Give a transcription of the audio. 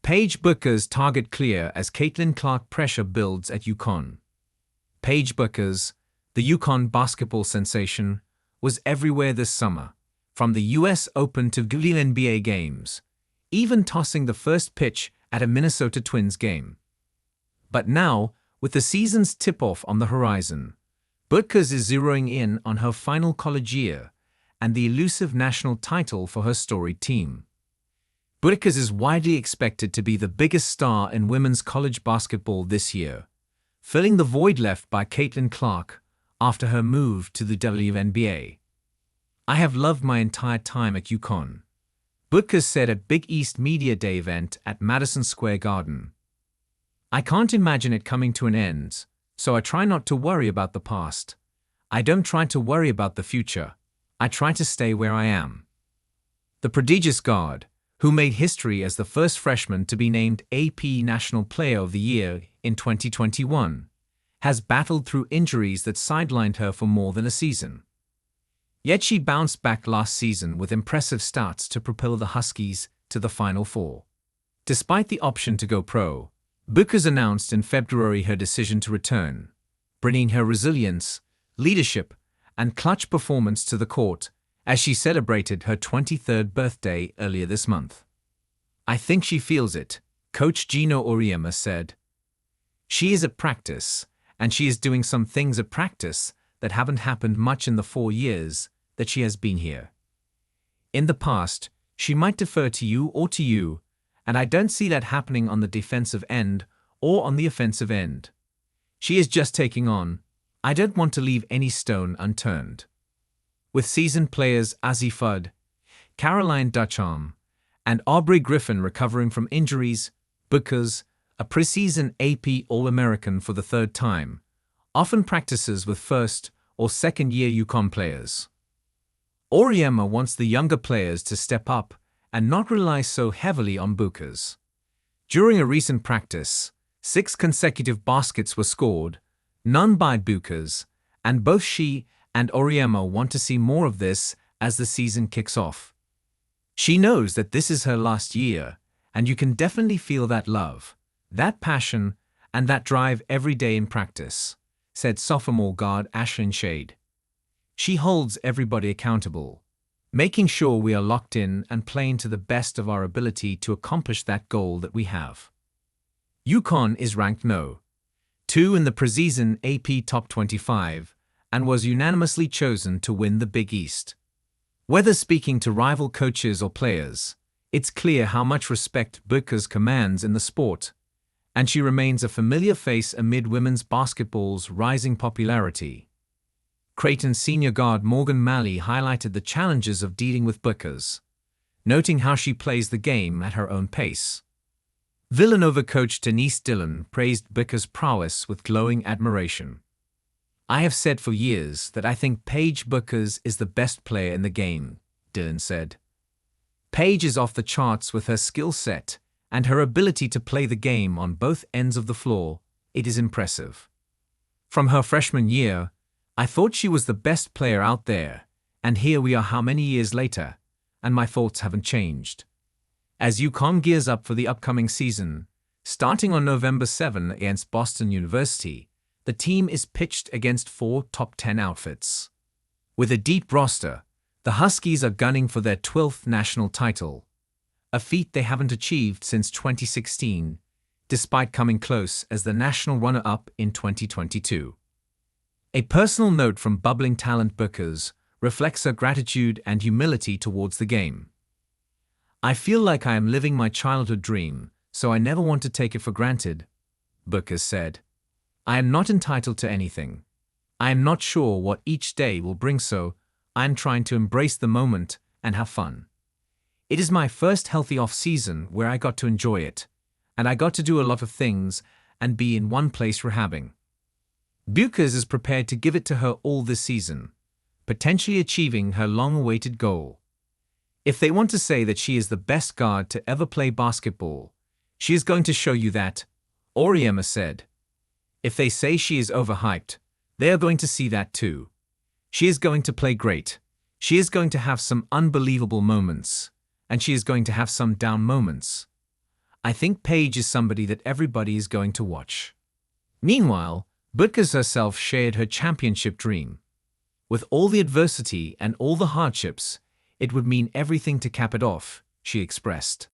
Paige Bueckers' target clear as Caitlin Clark pressure builds at UConn. Paige Bueckers, the UConn basketball sensation, was everywhere this summer, from the US Open to WNBA games, even tossing the first pitch at a Minnesota Twins game. But now, with the season's tip-off on the horizon, Bueckers is zeroing in on her final college year and the elusive national title for her storied team. Bueckers is widely expected to be the biggest star in women's college basketball this year, filling the void left by Caitlin Clark after her move to the WNBA. "I have loved my entire time at UConn," Bueckers said at Big East Media Day event at Madison Square Garden. "I can't imagine it coming to an end, so I try not to worry about the past. I don't try to worry about the future. I try to stay where I am." The prodigious guard, who made history as the first freshman to be named AP National Player of the Year in 2021, has battled through injuries that sidelined her for more than a season. Yet she bounced back last season with impressive stats to propel the Huskies to the Final Four. Despite the option to go pro, Bueckers announced in February her decision to return, bringing her resilience, leadership, and clutch performance to the court as she celebrated her 23rd birthday earlier this month. "I think she feels it," Coach Gino Auriemma said. "She is at practice, and she is doing some things at practice that haven't happened much in the 4 years that she has been here. In the past, she might defer to you, and I don't see that happening on the defensive end or on the offensive end. She is just taking on. I don't want to leave any stone unturned." With seasoned players Azzi Fudd, Caroline Ducharme, and Aubrey Griffin recovering from injuries, Bueckers, a preseason AP All-American for the third time, often practices with first- or second-year UConn players. Auriemma wants the younger players to step up and not rely so heavily on Bueckers. During a recent practice, 6 consecutive baskets were scored, none by Bueckers, and both she and Auriemma want to see more of this as the season kicks off. She knows that this is her last year, and you can definitely feel that love, that passion, and that drive every day in practice, said sophomore guard Ashlyn Shade. "She holds everybody accountable, making sure we are locked in and playing to the best of our ability to accomplish that goal that we have." UConn is ranked No. 2 in the preseason AP Top 25, and was unanimously chosen to win the Big East. Whether speaking to rival coaches or players, it's clear how much respect Bueckers commands in the sport, and she remains a familiar face amid women's basketball's rising popularity. Creighton senior guard Morgan Malley highlighted the challenges of dealing with Bueckers, noting how she plays the game at her own pace. Villanova coach Denise Dillon praised Bueckers' prowess with glowing admiration. "I have said for years that I think Paige Bueckers is the best player in the game," Dillon said. "Paige is off the charts with her skill set and her ability to play the game on both ends of the floor. It is impressive. From her freshman year, I thought she was the best player out there, and here we are how many years later, and my thoughts haven't changed." As UConn gears up for the upcoming season, starting on November 7 against Boston University, the team is pitched against 4 top 10 outfits. With a deep roster, the Huskies are gunning for their 12th national title, a feat they haven't achieved since 2016, despite coming close as the national runner-up in 2022. A personal note from bubbling talent Bueckers reflects her gratitude and humility towards the game. "I feel like I am living my childhood dream, so I never want to take it for granted," Bueckers said. "I am not entitled to anything. I am not sure what each day will bring, so I am trying to embrace the moment and have fun. It is my first healthy off-season where I got to enjoy it, and I got to do a lot of things and be in one place rehabbing." Bueckers is prepared to give it to her all this season, potentially achieving her long-awaited goal. "If they want to say that she is the best guard to ever play basketball, she is going to show you that," Auriemma said. "If they say she is overhyped, they are going to see that too. She is going to play great. She is going to have some unbelievable moments, and she is going to have some down moments. I think Paige is somebody that everybody is going to watch. Meanwhile, Bueckers herself shared her championship dream. With all the adversity and all the hardships, it would mean everything to cap it off, she expressed.